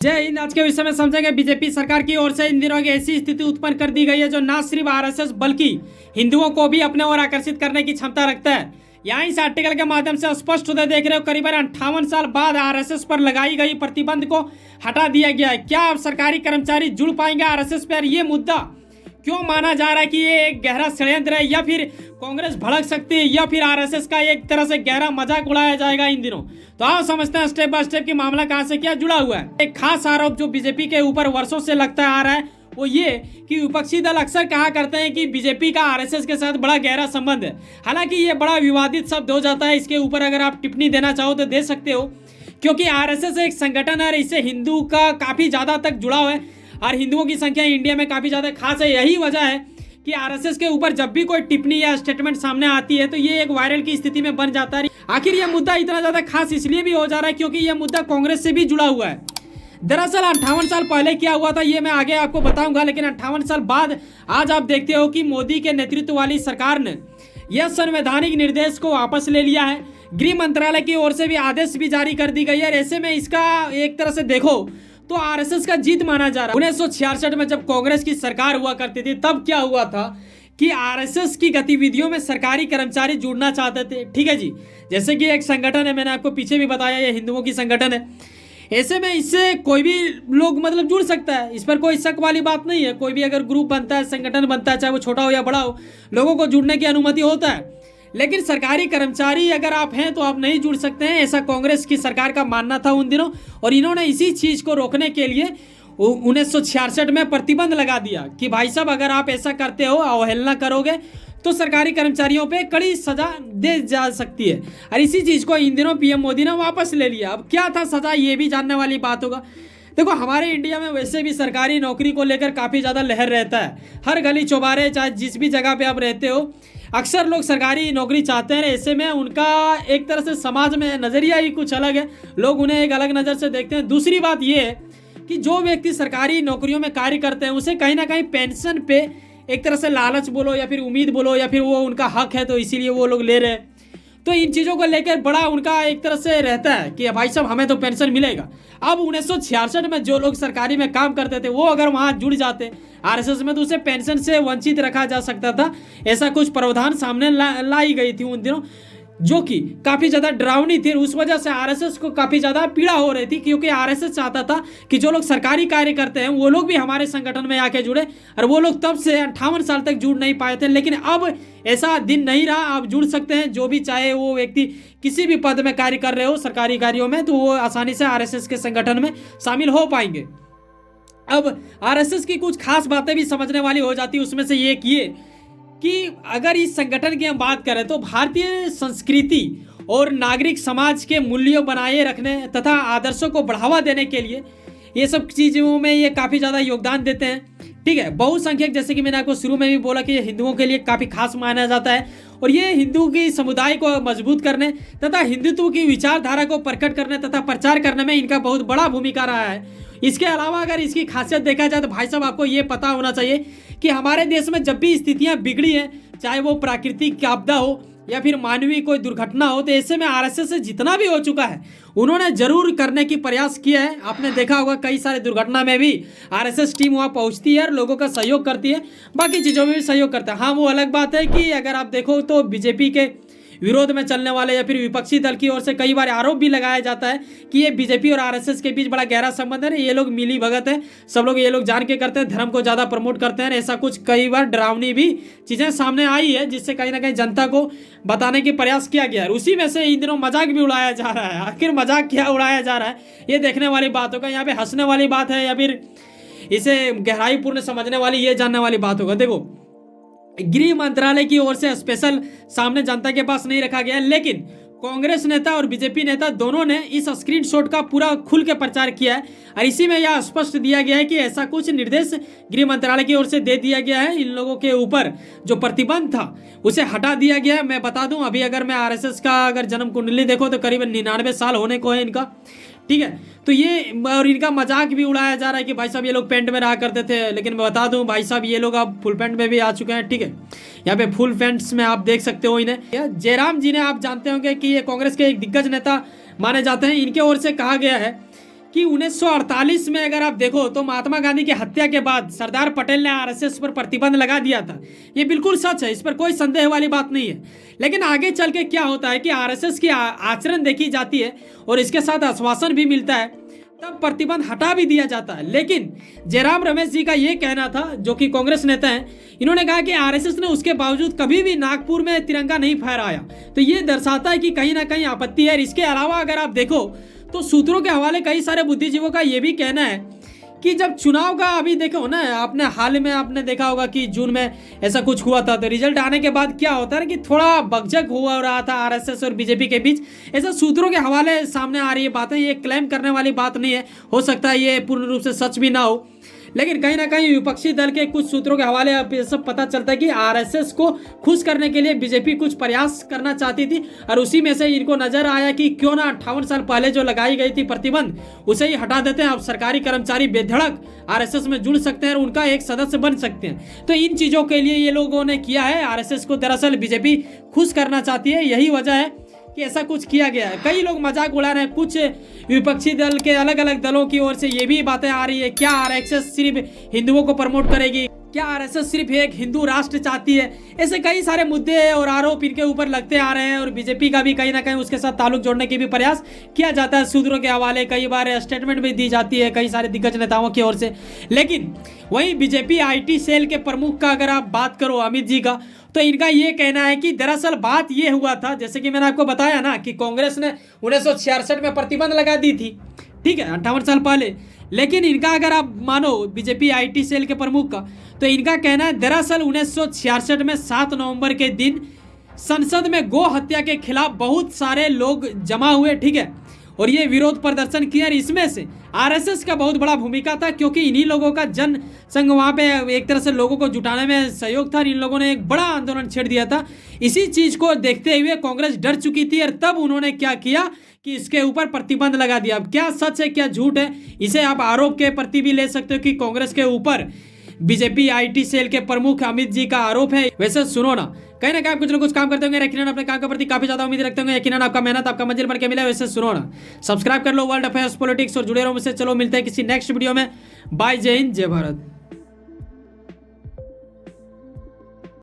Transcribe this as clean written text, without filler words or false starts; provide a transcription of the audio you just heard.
जय हिंद। आज के विषय में समझेंगे बीजेपी सरकार की ओर से इन दिनों की ऐसी स्थिति उत्पन्न कर दी गई है जो न सिर्फ आरएसएस बल्कि हिंदुओं को भी अपने ओर आकर्षित करने की क्षमता रखता है। यहाँ इस आर्टिकल के माध्यम से स्पष्ट होते देख रहे हो, करीबन 58 साल बाद आरएसएस पर लगाई गई प्रतिबंध को हटा दिया गया है। क्या अब सरकारी कर्मचारी जुड़ पाएंगे आरएसएस पर? यह मुद्दा क्यों माना जा रहा है कि ये एक गहरा षड्यंत्र है, या फिर कांग्रेस भड़क सकती है, या फिर आरएसएस का एक तरह से गहरा मजाक उड़ाया जाएगा इन दिनों? तो आओ समझते हैं स्टेप बाय स्टेप कि मामला कहां से क्या जुड़ा हुआ है। एक खास आरोप जो बीजेपी के ऊपर वर्षों से लगता आ रहा है वो ये कि विपक्षी दल अक्सर कहा करते हैं कि बीजेपी का आरएसएस के साथ बड़ा गहरा संबंध है। हालांकि ये बड़ा विवादित शब्द हो जाता है। इसके ऊपर अगर आप टिप्पणी देना चाहो तो दे सकते हो, क्योंकि आरएसएस एक संगठन है, इससे हिंदू का काफी ज्यादा तक जुड़ाव है और हिंदुओं की संख्या इंडिया में काफी ज्यादा खास है। यही वजह है कि आरएसएस के ऊपर जब भी कोई टिप्पणी या स्टेटमेंट सामने आती है तो ये एक वायरल की स्थिति में बन जाता है। आखिर यह मुद्दा इतना ज्यादा खास इसलिए भी हो जा रहा है क्योंकि यह मुद्दा कांग्रेस से भी जुड़ा हुआ है। दरअसल 58 साल पहले क्या हुआ था ये मैं आगे आपको बताऊंगा, लेकिन 58 साल बाद आज आप देखते हो कि मोदी के नेतृत्व वाली सरकार ने यह संवैधानिक निर्देश को वापस ले लिया है। गृह मंत्रालय की ओर से भी आदेश भी जारी कर दी गई है। ऐसे में इसका एक तरह से देखो तो आरएसएस का जीत माना जा रहा है। 1966 में जब कांग्रेस की सरकार हुआ करती थी तब क्या हुआ था कि आरएसएस की गतिविधियों में सरकारी कर्मचारी जुड़ना चाहते थे। ठीक है जी, जैसे कि एक संगठन है, मैंने आपको पीछे भी बताया ये हिंदुओं की संगठन है। ऐसे में इससे कोई भी लोग मतलब जुड़ सकता है, इस पर कोई शक वाली बात नहीं है। कोई भी अगर ग्रुप बनता है, संगठन बनता है, चाहे वो छोटा हो या बड़ा हो, लोगों को जुड़ने की अनुमति होता है। लेकिन सरकारी कर्मचारी अगर आप हैं तो आप नहीं जुड़ सकते हैं, ऐसा कांग्रेस की सरकार का मानना था उन दिनों। और इन्होंने इसी चीज को रोकने के लिए 1966 में प्रतिबंध लगा दिया कि भाई साहब अगर आप ऐसा करते हो, अवहेलना करोगे तो सरकारी कर्मचारियों पे कड़ी सजा दे जा सकती है। और इसी चीज को इन दिनों पीएम मोदी ने वापस ले लिया। अब क्या था सजा, ये भी जानने वाली बात होगा। देखो, हमारे इंडिया में वैसे भी सरकारी नौकरी को लेकर काफी ज्यादा लहर रहता है। हर गली चौबारे, चाहे जिस भी जगह पे आप रहते हो, अक्सर लोग सरकारी नौकरी चाहते हैं। ऐसे में उनका एक तरह से समाज में नजरिया ही कुछ अलग है, लोग उन्हें एक अलग नज़र से देखते हैं। दूसरी बात यह है कि जो व्यक्ति सरकारी नौकरियों में कार्य करते हैं उसे कहीं ना कहीं पेंशन पे एक तरह से लालच बोलो या फिर उम्मीद बोलो या फिर वो उनका हक है तो इसीलिए वो लोग ले रहे हैं। तो इन चीज़ों को लेकर बड़ा उनका एक तरह से रहता है कि भाई साहब हमें तो पेंशन मिलेगा। अब 1966 में जो लोग सरकारी में काम करते थे वो अगर वहाँ जुड़ जाते आरएसएस में तो उसे पेंशन से वंचित रखा जा सकता था। ऐसा कुछ प्रावधान सामने लाई गई थी उन दिनों, जो कि काफ़ी ज़्यादा डरावनी थी। उस वजह से आरएसएस को काफ़ी ज़्यादा पीड़ा हो रही थी, क्योंकि आरएसएस चाहता था कि जो लोग सरकारी कार्य करते हैं वो लोग भी हमारे संगठन में आके जुड़े। और वो लोग तब से 58 साल तक जुड़ नहीं पाए थे, लेकिन अब ऐसा दिन नहीं रहा। आप जुड़ सकते हैं, जो भी चाहे वो व्यक्ति किसी भी पद में कार्य कर रहे हो सरकारी कार्यों में, तो वो आसानी से आरएसएस के संगठन में शामिल हो पाएंगे। अब आरएसएस की कुछ खास बातें भी समझने वाली हो जाती है। उसमें से ये कि अगर इस संगठन की हम बात करें तो भारतीय संस्कृति और नागरिक समाज के मूल्यों बनाए रखने तथा आदर्शों को बढ़ावा देने के लिए ये सब चीज़ों में ये काफ़ी ज़्यादा योगदान देते हैं। ठीक है, बहुसंख्यक, जैसे कि मैंने आपको शुरू में भी बोला कि ये हिंदुओं के लिए काफ़ी खास माना जाता है और ये हिंदू की समुदाय को मजबूत करने तथा हिंदुत्व की विचारधारा को प्रकट करने तथा प्रचार करने में इनका बहुत बड़ा भूमिका रहा है। इसके अलावा अगर इसकी खासियत देखा जाए तो भाई साहब आपको ये पता होना चाहिए कि हमारे देश में जब भी स्थितियां बिगड़ी हैं, चाहे वो प्राकृतिक आपदा हो या फिर मानवीय कोई दुर्घटना हो, तो ऐसे में आरएसएस से जितना भी हो चुका है उन्होंने जरूर करने की प्रयास किया है। आपने देखा होगा कई सारे दुर्घटना में भी आरएसएस टीम वहाँ पहुँचती है और लोगों का सहयोग करती है, बाकी चीज़ों में भी सहयोग करता है। हाँ, वो अलग बात है कि अगर आप देखो तो बीजेपी के विरोध में चलने वाले या फिर विपक्षी दल की ओर से कई बार आरोप भी लगाया जाता है कि ये बीजेपी और आरएसएस के बीच बड़ा गहरा संबंध है, ये लोग मिली भगत है, सब लोग ये लोग जान के करते हैं, धर्म को ज़्यादा प्रमोट करते हैं। ऐसा कुछ कई बार डरावनी भी चीज़ें सामने आई है, जिससे कहीं ना कहीं जनता को बताने की प्रयास किया गया है। उसी में से इन दिनों मजाक भी उड़ाया जा रहा है। आखिर मजाक क्या उड़ाया जा रहा है ये देखने वाली बात होगा, यहाँ पे हंसने वाली बात है या फिर इसे गहराईपूर्ण समझने वाली ये जानने वाली बात होगा। देखो, गृह मंत्रालय की ओर से स्पेशल सामने जनता के पास नहीं रखा गया, लेकिन कांग्रेस नेता और बीजेपी नेता दोनों ने इस स्क्रीनशॉट का पूरा खुल के प्रचार किया है और इसी में यह स्पष्ट दिया गया है कि ऐसा कुछ निर्देश गृह मंत्रालय की ओर से दे दिया गया है। इन लोगों के ऊपर जो प्रतिबंध था उसे हटा दिया गया है। मैं बता दूं, अभी अगर मैं आरएसएस का अगर जन्म कुंडली देखो तो करीबन 99 साल होने को है इनका। ठीक है, तो ये और इनका मजाक भी उड़ाया जा रहा है कि भाई साहब ये लोग पैंट में रहा करते थे, लेकिन मैं बता दूं भाई साहब ये लोग अब फुल पैंट में भी आ चुके हैं। ठीक है, यहाँ पे फुल पैंट्स में आप देख सकते हो इन्हें। जयराम जी ने आप जानते होंगे कि ये कांग्रेस के एक दिग्गज नेता माने जाते हैं। इनके ओर से कहा गया है कि 1948 में अगर आप देखो तो महात्मा गांधी की हत्या के बाद सरदार पटेल ने आरएसएस पर प्रतिबंध लगा दिया था। ये बिल्कुल सच है, इस पर कोई संदेह वाली बात नहीं है। लेकिन आगे चल के क्या होता है कि आरएसएस की आचरण देखी जाती है और इसके साथ आश्वासन भी मिलता है, तब प्रतिबंध हटा भी दिया जाता है। लेकिन जयराम रमेश जी का ये कहना था, जो कि कांग्रेस नेता हैं, इन्होंने कहा कि आरएसएस ने उसके बावजूद कभी भी नागपुर में तिरंगा नहीं फहराया। तो ये दर्शाता है कि कहीं ना कहीं आपत्ति है। इसके अलावा अगर आप देखो तो सूत्रों के हवाले कई सारे बुद्धिजीवों का ये भी कहना है कि जब चुनाव का अभी देखो ना, आपने हाल में आपने देखा होगा कि जून में ऐसा कुछ हुआ था, तो रिजल्ट आने के बाद क्या होता है कि थोड़ा बकझक हुआ रहा था आरएसएस और बीजेपी के बीच। ऐसा सूत्रों के हवाले सामने आ रही है बातें, ये क्लेम करने वाली बात नहीं है, हो सकता है ये पूर्ण रूप से सच भी ना हो। लेकिन कहीं ना कहीं विपक्षी दल के कुछ सूत्रों के हवाले अब ये सब पता चलता है कि आरएसएस को खुश करने के लिए बीजेपी कुछ प्रयास करना चाहती थी और उसी में से इनको नजर आया कि क्यों ना 58 साल पहले जो लगाई गई थी प्रतिबंध उसे ही हटा देते हैं। अब सरकारी कर्मचारी बेधड़क आरएसएस में जुड़ सकते हैं और उनका एक सदस्य बन सकते हैं। तो इन चीजों के लिए ये लोगों ने किया है। आरएसएस को दरअसल बीजेपी खुश करना चाहती है, यही वजह है कि ऐसा कुछ किया गया है। कई लोग मजाक उड़ा रहे हैं, कुछ विपक्षी दल के अलग अलग दलों की ओर से ये भी बातें आ रही है, क्या आरएसएस सिर्फ हिंदुओं को प्रमोट करेगी, क्या आरएसएस सिर्फ एक हिंदू राष्ट्र चाहती है। ऐसे कई सारे मुद्दे और आरोप इनके ऊपर लगते आ रहे हैं और बीजेपी का भी कहीं ना कहीं उसके साथ ताल्लुक जोड़ने की भी प्रयास किया जाता है। सूत्रों के हवाले कई बार स्टेटमेंट भी दी जाती है कई सारे दिग्गज नेताओं की ओर से। लेकिन वहीं बीजेपी आईटी सेल के प्रमुख का अगर आप बात करो, अमित जी का, तो इनका ये कहना है कि दरअसल बात ये हुआ था, जैसे कि मैंने आपको बताया ना कि कांग्रेस ने 1966 में प्रतिबंध लगा दी थी, ठीक है, 58 साल पहले। लेकिन इनका अगर आप मानो बीजेपी आईटी सेल के प्रमुख का, तो इनका कहना है दरअसल 1966 में 7 नवंबर के दिन संसद में गो हत्या के खिलाफ बहुत सारे लोग जमा हुए, ठीक है, और ये विरोध प्रदर्शन किया। इसमें से आरएसएस का बहुत बड़ा भूमिका था, क्योंकि इन्हीं लोगों का जन संघ वहाँ पे एक तरह से लोगों को जुटाने में सहयोग था। इन लोगों ने एक बड़ा आंदोलन छेड़ दिया था। इसी चीज को देखते हुए कांग्रेस डर चुकी थी और तब उन्होंने क्या किया कि इसके ऊपर प्रतिबंध लगा दिया। अब क्या सच है क्या झूठ है, इसे आप आरोप के प्रति भी ले सकते हो कि कांग्रेस के ऊपर बीजेपी आईटी सेल के प्रमुख अमित जी का आरोप है। वैसे सुनो ना, कहीं ना कहीं कुछ ना कुछ काम करते होंगे, यकीनन अपने काम के प्रति काफी ज्यादा उम्मीद रखते होंगे, यकीनन आपका मेहनत आपका मंजिल बन के मिला। वैसे सुनो ना, सब्सक्राइब कर लो वर्ल्ड अफेयर्स पॉलिटिक्स और जुड़े रहो मुझसे। चलो मिलते हैं किसी नेक्स्ट वीडियो में। बाय, जय हिंद, जय भारत।